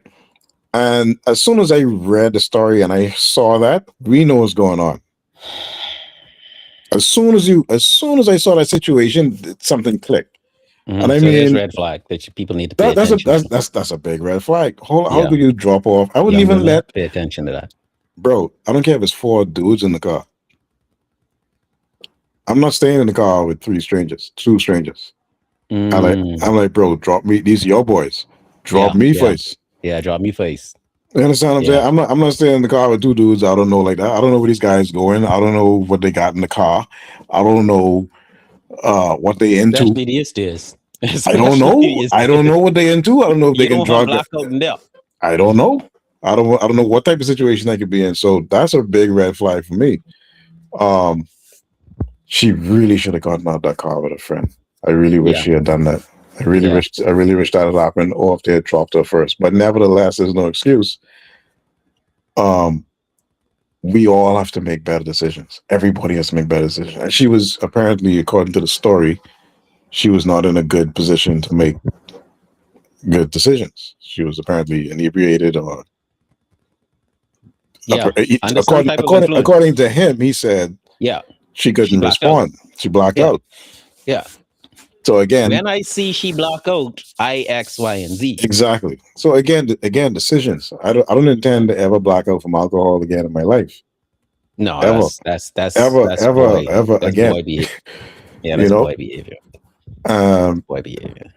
And as soon as I read the story and I saw that, we know what's going on. As soon as I saw that situation, something clicked. And I So there's mean, red flag that people need to pay that's attention to. that's a big red flag. How Yeah, could you drop off? I wouldn't young even women let, pay attention to that. bro. I don't care if it's four dudes in the car. I'm not staying in the car with two strangers. Mm, I'm like, bro, drop me. These are your boys. Drop yeah, me yeah, first. yeah. Drop me face. You understand what I'm Yeah, saying? I'm not staying in the car with two dudes. I don't know like that. I don't know where these guys going. I don't know what they got in the car. I don't know what they into. especially these days. I don't Especially know. these I don't days. know what they into. I don't know if they You can don't have drug. blackout in there. I don't know. I don't know what type of situation I could be in. So that's a big red flag for me. Um, she really should have gotten out that car with a friend. I really wish Yeah, she had done that. yeah. I really wish that had happened, or if they had dropped her first. But nevertheless, there's no excuse. Um, we all have to make better decisions. Everybody has to make better decisions. And she was apparently, according to the story, she was not in a good position to make good decisions. She was apparently inebriated, or Yeah. Under some type of influence. according to him, he said Yeah. she She couldn't blacked out. respond. She blacked Yeah. out. Yeah. So again, When I see she black out, I X, Y, and Z. exactly. So again, decisions. I don't intend to ever black out from alcohol again in my life. No, Ever, that's boy. ever That's again. boy behavior. Yeah, You that's know, boy behavior. um, Boy behavior.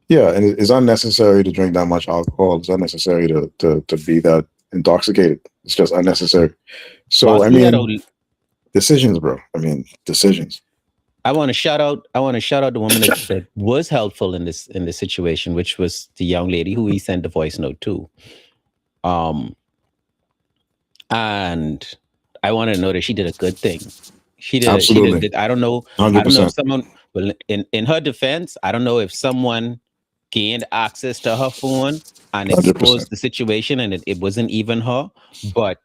yeah, and it's unnecessary to drink that much alcohol. It's unnecessary to be that intoxicated. It's just unnecessary. So I Bossy head out. mean, decisions, bro. I mean, decisions. I want to shout out. I want to shout out the woman that was helpful in this situation, which was the young lady who he sent the voice note to. Um, and I want to know that she did a good thing. She did Absolutely, good. I don't know. I hundred don't know if percent, someone. Well, in her defense, I don't know if someone gained access to her phone and 100%. exposed the situation, and it wasn't even her. But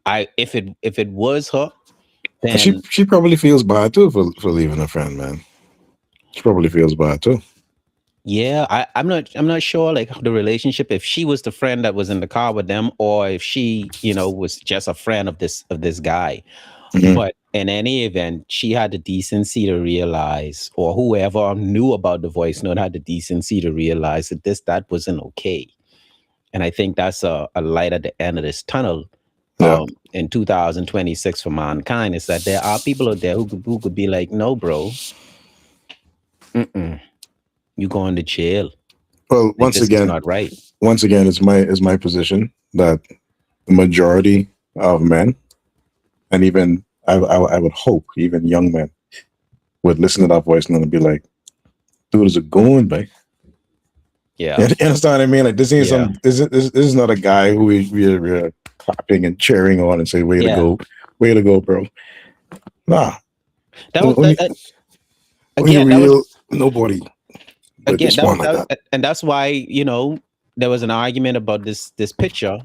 I, if it was her, And then she probably feels bad too for leaving her friend, man. She probably feels bad too. yeah, I'm not sure like the relationship, if she was the friend that was in the car with them, or if she, was just a friend of this guy. Hmm. But in any event, she had the decency to realize, or whoever knew about the voice note had the decency to realize that that wasn't okay. And I think that's a light at the end of this tunnel, Yeah. in 2026 for mankind, is that there are people out there who could be like, no, bro, mm-mm, you going to jail. Well, Like, this is not right. it's my position that the majority of men, and even I would hope even young men, would listen to that voice note and be like, "Dude, is it going, babe?" Yeah. You understand what I mean? Like this ain't Yeah. this is not a guy who we're clapping and cheering on and say, Yeah. way to go, bro." Nah, That was only only again, that was real nobody would again, respond like that. and that's why, there was an argument about this picture.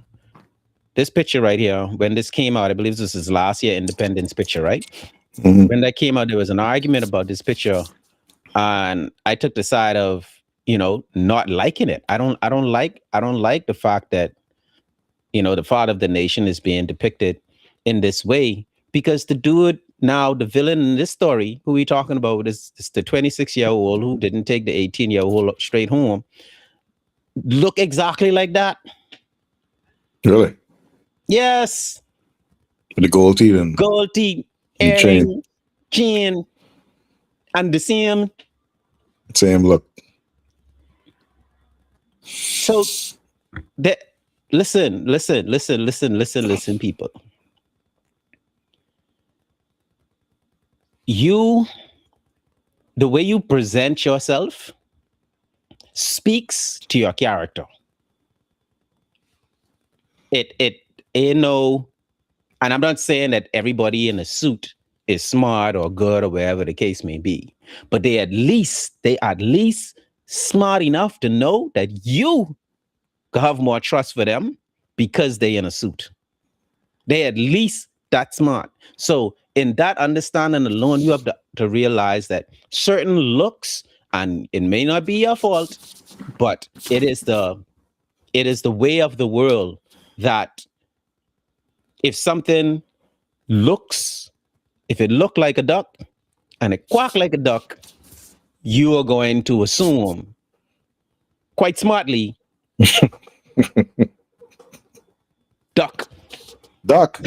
This picture right here, when this came out, I believe this is last year Independence picture, right? Hmm. When that came out, there was an argument about this picture, and I took the side of, not liking it. I don't like the fact that, the father of the nation is being depicted in this way, because the dude now, the villain in this story, who we talking about, is the 26-year-old who didn't take the 18-year-old straight home, look exactly like that. Really, Yes. with the gold teeth Gold teeth, and chain, earring, chin, and the same. same look. So that listen, people. the way you present yourself speaks to your character. It you know, and I'm not saying that everybody in a suit is smart or good or wherever the case may be, but they at least smart enough to know that you have more trust for them because they in a suit. They at least that smart. So in that understanding alone, you have to realize that certain looks, and it may not be your fault, but it is the way of the world that if something looks, if it looked like a duck and it quack like a duck, you are going to assume quite smartly duck. Duck.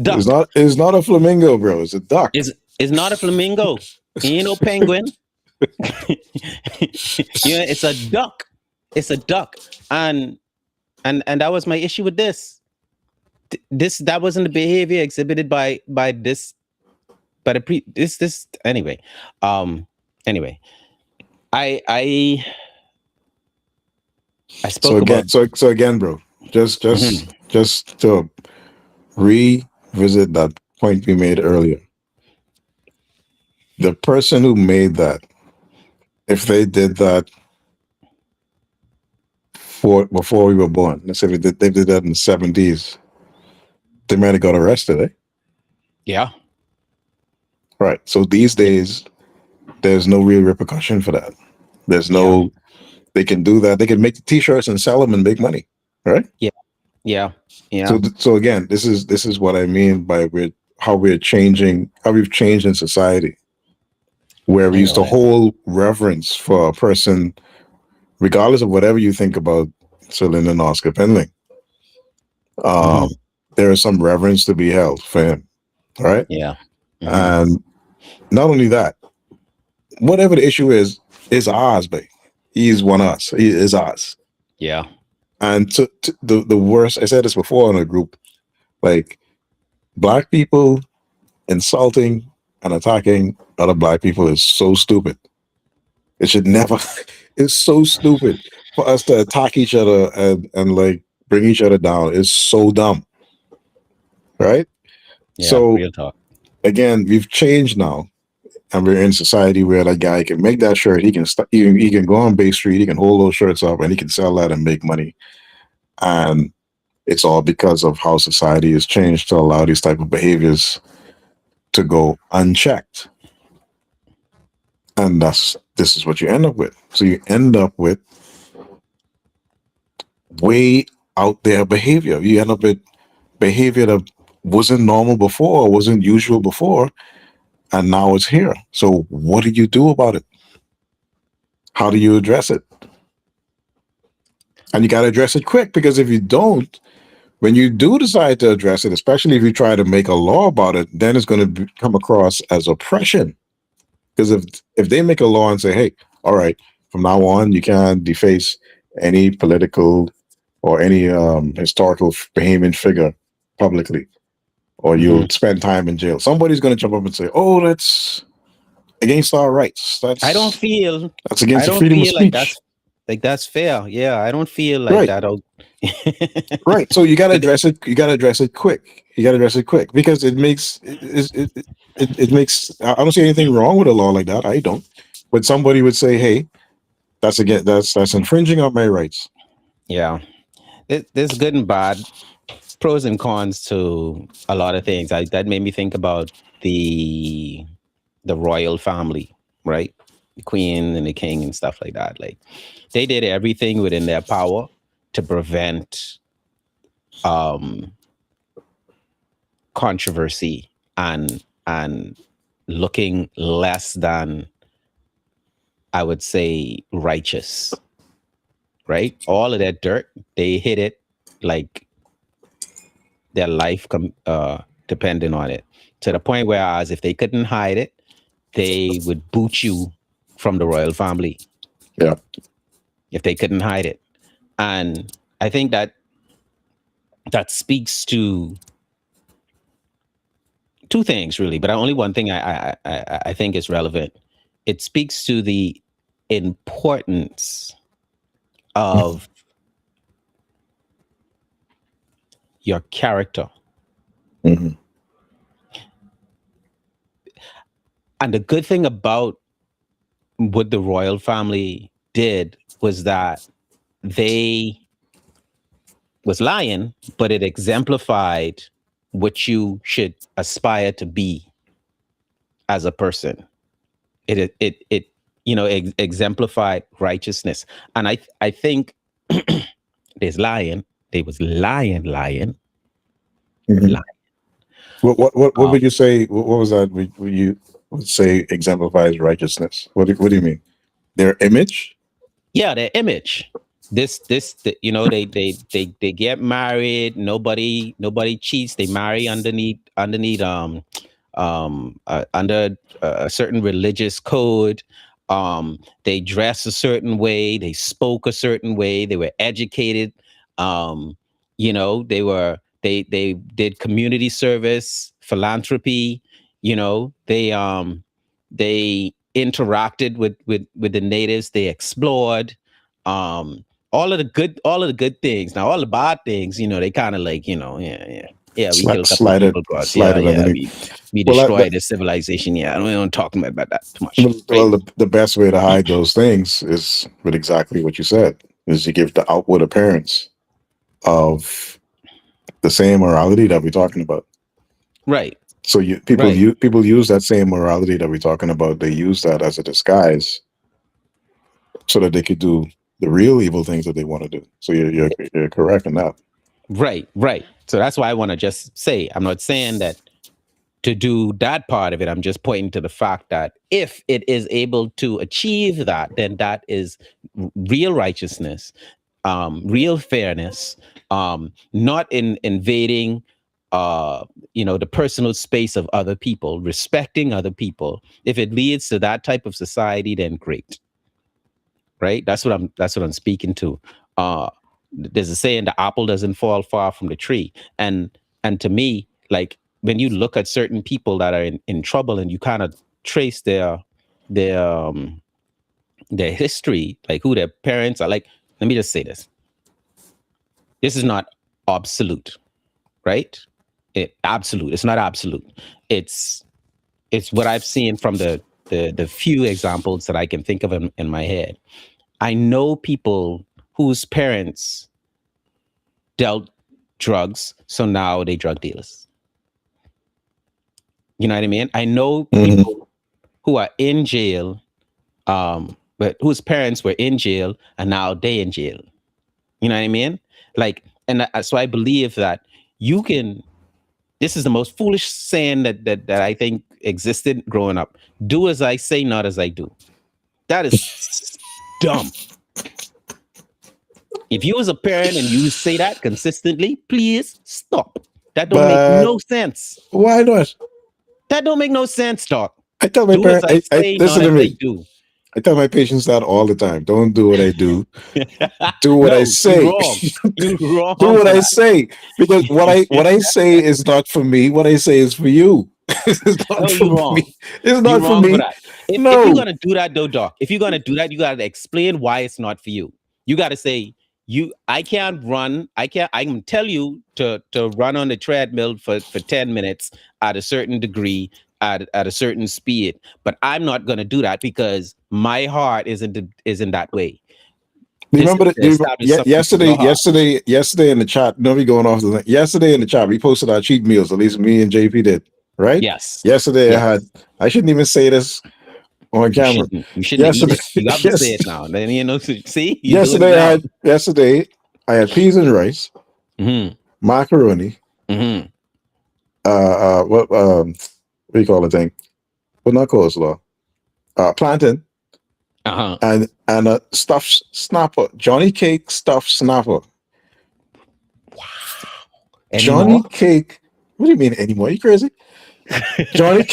Duck It's not a flamingo, bro. It's a duck. is not a flamingo. He ain't no penguin. It's a duck. It's a duck. And that was my issue with this. That wasn't the behavior exhibited by this by the pre this anyway. Anyway. I So spoke about again, so again, bro. Just Mhm. just to revisit that point we made earlier. The person who made that, if they did that before we were born, let's say they did that in the 70s, they might have got arrested, eh? Yeah. Right. So these days, there's no real repercussion for that. There's Yeah. no, they can do that. They can make the t-shirts and sell them and make money, right? Yeah. Yeah. So again, this is what I mean by how we've changed in society, where we I used know to it. hold reverence for a person, regardless of whatever you think about Sir Lyndon Oscar Penling. Mhm. There is some reverence to be held for him, right? Yeah. Mhm. And not only that, whatever the issue is ours, babe. He's one of us. He is ours. Yeah. And the worst, I said this before in a group, like black people insulting and attacking other black people is so stupid. It should never. It's so stupid for us to attack each other and like bring each other down. It's so dumb, right? Yeah. So Real talk. again, we've changed now, and we're in society where that guy can make that shirt. He can go on Bay Street. He can hold those shirts up and he can sell that and make money. And it's all because of how society has changed to allow these type of behaviors to go unchecked. And this is what you end up with. So you end up with way out there behavior. You end up with behavior that wasn't normal before, wasn't usual before, and now it's here. So what do you do about it? How do you address it? And you got to address it quick, because if you don't, when you do decide to address it, especially if you try to make a law about it, then it's going to come across as oppression. Because if they make a law and say, hey, all right, from now on, you can't deface any political or any historical Bahamian figure publicly, or Mhm. you'll spend time in jail. Somebody's going to jump up and say, oh, that's against our rights. I don't feel That's I against the don't freedom of feel like speech. that's fair. Yeah, I don't feel like Right. that. Right. So you got to But address it. You got to address it quick. You got to address it quick, because it makes. I don't see anything wrong with a law like that. I don't. But somebody would say, "Hey, that's infringing on my rights." yeah, there's good and bad, pros and cons to a lot of things. That made me think about the the royal family, right? The queen and the king and stuff like that. Like they did everything within their power to prevent um controversy and looking less than, I would say, righteous, right? All of that dirt, they hit it like their life depending on it, to the point whereas if they couldn't hide it, they would boot you from the royal family Yeah. if they couldn't hide it. And I think that speaks to two things really, but only one thing I think is relevant. It speaks to the importance of your character. Mhm. And the good thing about what the royal family did was that they was lying, but it exemplified what you should aspire to be as a person. It exemplified righteousness, and I think there's lying. They was lying. Mhm. Lying. What Um, would you say? What was that? Would you would say exemplifies righteousness? What do you mean? Their image? yeah, their image. They get married. Nobody cheats. They marry underneath under a certain religious code. They dress a certain way. They spoke a certain way. They were educated. They did community service, philanthropy. They interacted with the natives. They explored. Um, all of the good things. Now all the bad things, they kind of like, yeah, we killed a couple of Slide it, people, God. slide Yeah, it yeah, underneath. we Well, destroyed the civilization. Yeah, I don't want to talk about that too much, right? well, the best way to hide those things is with exactly what you said: is to give the outward appearance of the same morality that we're talking about. Right, So right, people use that same morality that we're talking about. They use that as a disguise so that they could do the real evil things that they want to do. So you're correct in that. right. So that's why I want to just say, I'm not saying that to do that part of it. I'm just pointing to the fact that if it is able to achieve that, then that is real righteousness, real fairness, not in invading, the personal space of other people, respecting other people. If it leads to that type of society, then great, right? That's what I'm speaking to. There's a saying: the apple doesn't fall far from the tree, and to me, like when you look at certain people that are in trouble, and you kind of trace their um, their history, like who their parents are. Like, let me just say this: this is not absolute, right? Absolute. It's not absolute. It's it's what I've seen from the few examples that I can think of in my head. I know people whose parents dealt drugs, so now they drug dealers. You know what I mean? I know Hmm. people who are in jail, but whose parents were in jail and now they in jail. You know what I mean? Like, and so I believe that you can. This is the most foolish saying that I think existed growing up. Do as I say, not as I do. That is dumb. If you as a parent and you say that consistently, please stop. That don't make But no sense. why not? That don't make no sense, doc. I tell my Do as parent, I I say, not listen to as I me. do. I tell my patients that all the time. Don't do what I do. Do what I No, you say. wrong. You Do wrong what for I that. say because what I say is not for me. What I say is for you. It's not No, for you wrong. me. It's You not for wrong for me. that. If you're No. gonna do that though, Doc, if you're gonna do that, you gotta explain why it's not for you. You gotta say, I can't run, I can tell you to run on the treadmill for 10 minutes at a certain degree, at a certain speed, but I'm not gonna do that because my heart isn't that way. Do you This remember is that? to establish something in your heart. Yesterday in the chat. Don't be going off the link. Yesterday in the chat, we posted our cheat meals. At least me and JP did. Right? Yes. Yesterday, I Yes. had. I shouldn't even say this on You camera. shouldn't. You shouldn't eat Yesterday, it. You have to say it yes, now. Then see, you're doing it yesterday I now. had. Yesterday, I had peas and rice, Hmm. macaroni. Hmm. What do you call the thing? Well, not coleslaw. Plantain Uh-huh. and a stuffed snapper. Johnny Cake stuffed snapper. Anymore? Johnny Cake. What do you mean anymore? You crazy? Johnny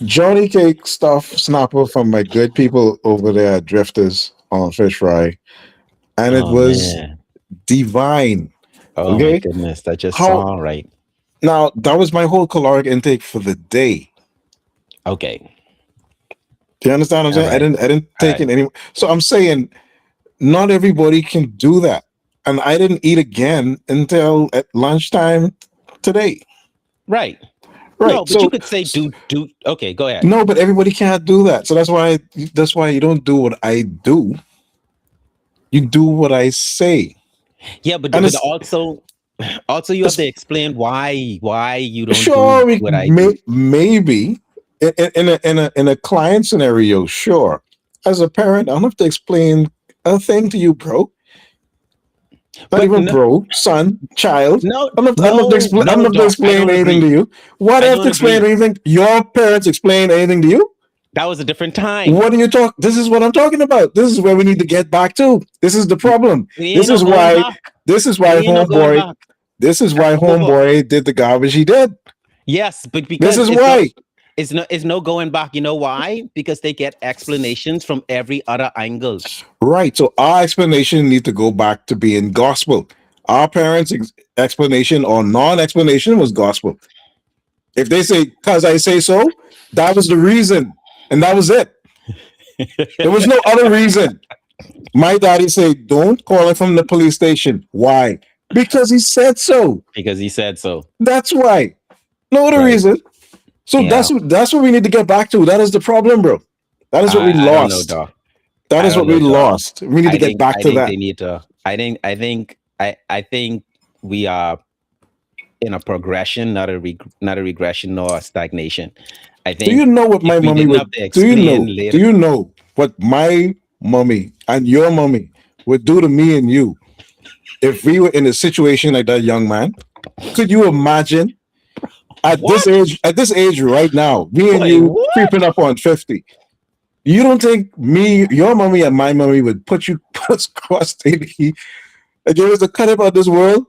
Johnny Cake stuffed snapper from my good people over there at Drifters on Fish Fry, and it Oh was man. divine. Oh my Okay, goodness. That just how sound right. Now that was my whole caloric intake for the day. Okay. Do you understand what I'm All saying? right. I didn't All take right. in any. So I'm saying not everybody can do that. And I didn't eat again until at lunchtime today. Right. No, Right. but you So could say do. Okay, go ahead. no, but everybody can't do that. So that's why you don't do what I do. You do what I say. Yeah, but And also you have it's to explain why you don't sure do we what I do. maybe in a client scenario, sure. As a parent, I don't have to explain a thing to you, bro. Not But even bro, son, child. no, I don't have to no, explain. I don't no, have to Doc. I explain don't anything to agree. you. Why do I I have to don't explain agree. anything? Your parents explain anything to you? That was a different time. What are you talk? This is what I'm talking about. This is where we need to get back to. This is the problem. We ain't This no is going why. back. This is why We ain't no going homeboy. back. This is That's why over. homeboy did the garbage he did. Yes, but This because is why. it's no going back. You know why? Because they get explanations from every other angles. Right. So our explanation needs to go back to being gospel. Our parents' explanation or non-explanation was gospel. If they say, "Cause I say so," that was the reason, and that was it. There was no other reason. My daddy said, "Don't call it from the police station." Why? Because he said so. Because he said so. That's why. No other Right. reason. So Yeah. that's what we need to get back to. That is the problem, bro. That is what we I don't know, lost. Doc. That I is don't what we know, Doc. lost. We need to get back I to think that. they need to. I think we are in a progression, not a regression nor a stagnation. I Do you think know what if my we mommy didn't have would? to Do you explain know? Do later, you know what my mommy and your mommy would do to me and you if we were in a situation like that young man? Could you imagine at this what? age? At this age right now, me and Wait, you what? creeping up on 50. You don't think me, your mommy, and my mommy would put you put us across TV and give us a cut about this world?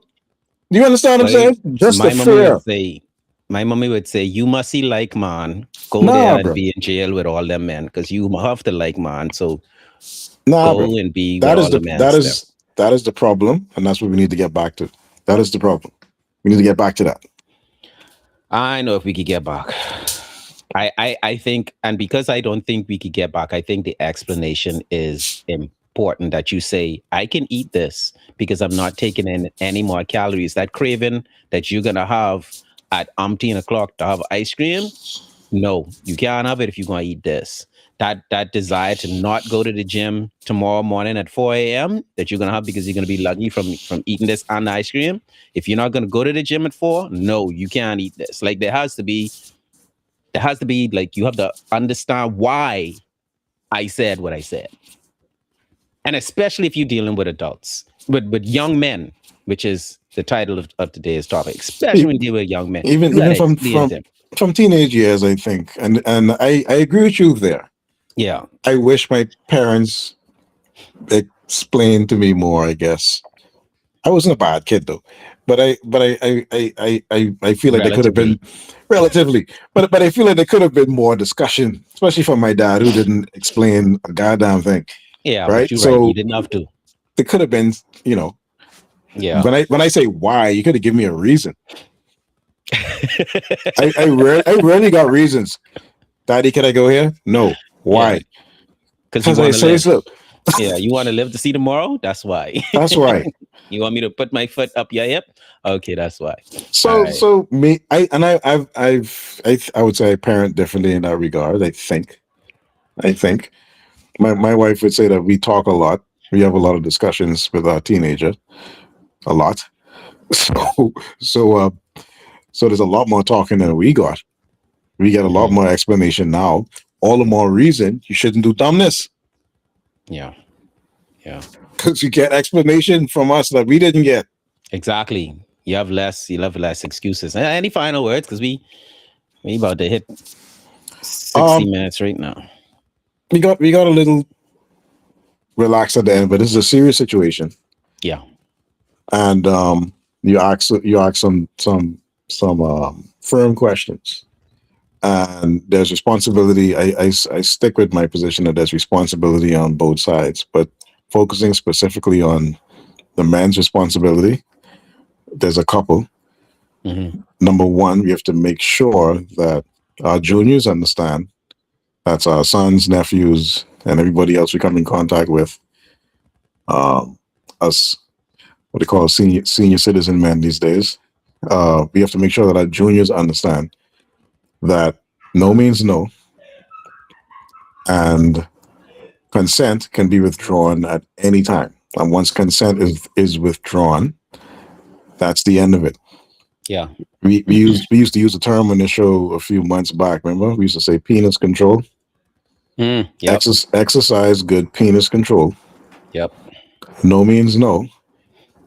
Do you understand what I'm Wait, saying? Just the my mommy fear. would say, my mommy would say, you must see like man, go Nah, there and bro. be in jail with all them men, because you have to like man. So Nah, bro. go and be with That is all the the men that stuff. is that is the problem, and that's what we need to get back to. That is the problem. We need to get back to that. I know if we could get back. I think, and because I don't think we could get back, I think the explanation is important that you say, I can eat this because I'm not taking in any more calories. That craving that you're going to have at umpteen o'clock to have ice cream, no, you can't have it if you're going to eat this. That desire to not go to the gym tomorrow morning at 4 a.m. that you're going to have because you're going to be lucky from eating this and the ice cream. If you're not going to go to the gym at 4, no, you can't eat this. Like there has to be like you have to understand why I said what I said, and especially if you're dealing with adults, with young men, which is the title of today's topic. Especially E- when you deal with young men, Even you even gotta from explain from to them. from teenage years, I think, and I agree with you there. Yeah, I wish my parents explained to me more. I guess I wasn't a bad kid though, but I feel like there could have been relatively. relatively, but I feel like there could have been more discussion, especially from my dad who didn't explain a goddamn thing. Yeah, but Right? you're right. You So didn't have to. there could have been, Yeah. when I say why, you could have given me a reason. I rarely got reasons. Daddy, can I go here? No. Yeah, Why? because you Because I want to say live. so. Yeah, you want to live to see tomorrow. That's why. That's why. You want me to put my foot up your hip? Okay, that's why. All So right. so me I would say I parent differently in that regard. I think my wife would say that we talk a lot. We have a lot of discussions with our teenager, a lot. So so uh so there's a lot more talking than we got. We get a lot Mhm. more explanation now. All the more reason you shouldn't do dumbness Yeah. Yeah. because you get explanation from us that we didn't get. Exactly. You have less excuses. Any final words? Because we about to hit 60 Um, minutes right now. we got a little relaxed at the end, but this is a serious situation, Yeah. and you ask some firm questions, and there's responsibility. I stick with my position that there's responsibility on both sides, but focusing specifically on the man's responsibility. There's a couple. Number one, we have to make sure that our juniors understand, that's our sons, nephews, and everybody else we come in contact with, us, what they call senior citizen men these days. We have to make sure that our juniors understand that no means no, and consent can be withdrawn at any time. And once consent is withdrawn, that's the end of it. Yeah. We used to use the term in the show a few months back. Remember, we used to say penis control. Yep. Exercise good penis control. Yep. No means no.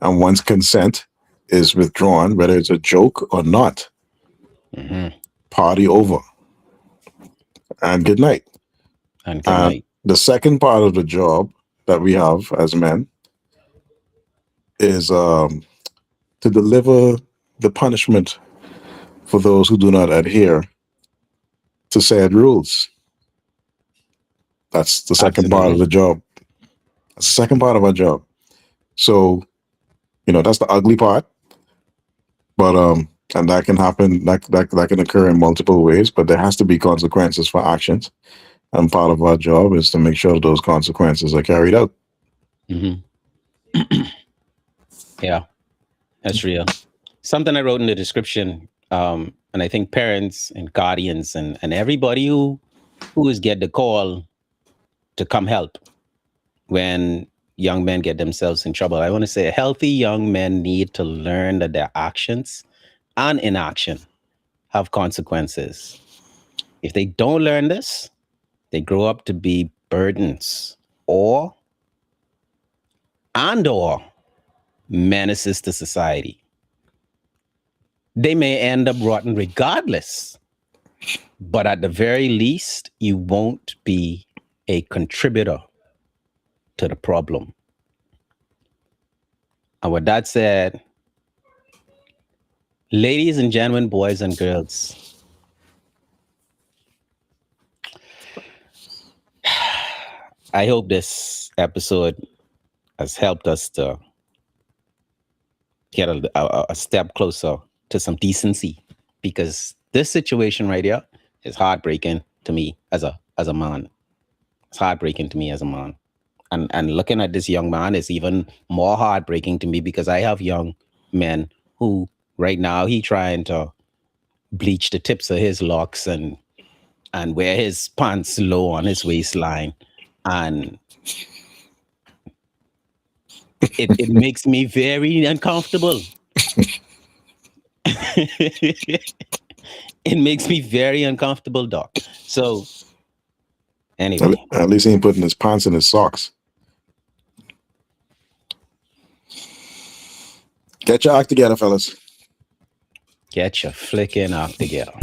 And once consent is withdrawn, whether it's a joke or not, party over. And good night. And good night. The second part of the job that we have as men is to deliver the punishment for those who do not adhere to said rules. That's the second part of the job. That's the second part of our job. So, that's the ugly part. But and that can happen. That can occur in multiple ways. But there has to be consequences for actions, and part of our job is to make sure those consequences are carried out. Yeah, that's real. Something I wrote in the description, and I think parents and guardians and everybody who is get the call to come help when young men get themselves in trouble. I want to say healthy young men need to learn that their actions and inaction have consequences. If they don't learn this, they grow up to be burdens or menaces to society. They may end up rotten regardless, but at the very least, you won't be a contributor to the problem. And with that said, ladies and gentlemen, boys and girls, I hope this episode has helped us to get a step closer to some decency, because this situation right here is heartbreaking to me as a man. It's heartbreaking to me as a man. And looking at this young man is even more heartbreaking to me, because I have young men who right now he trying to bleach the tips of his locks and wear his pants low on his waistline. And it makes me very uncomfortable. It makes me very uncomfortable, Doc. So anyway. At least he ain't putting his pants in his socks. Get your act together, fellas. Get your flicking act together.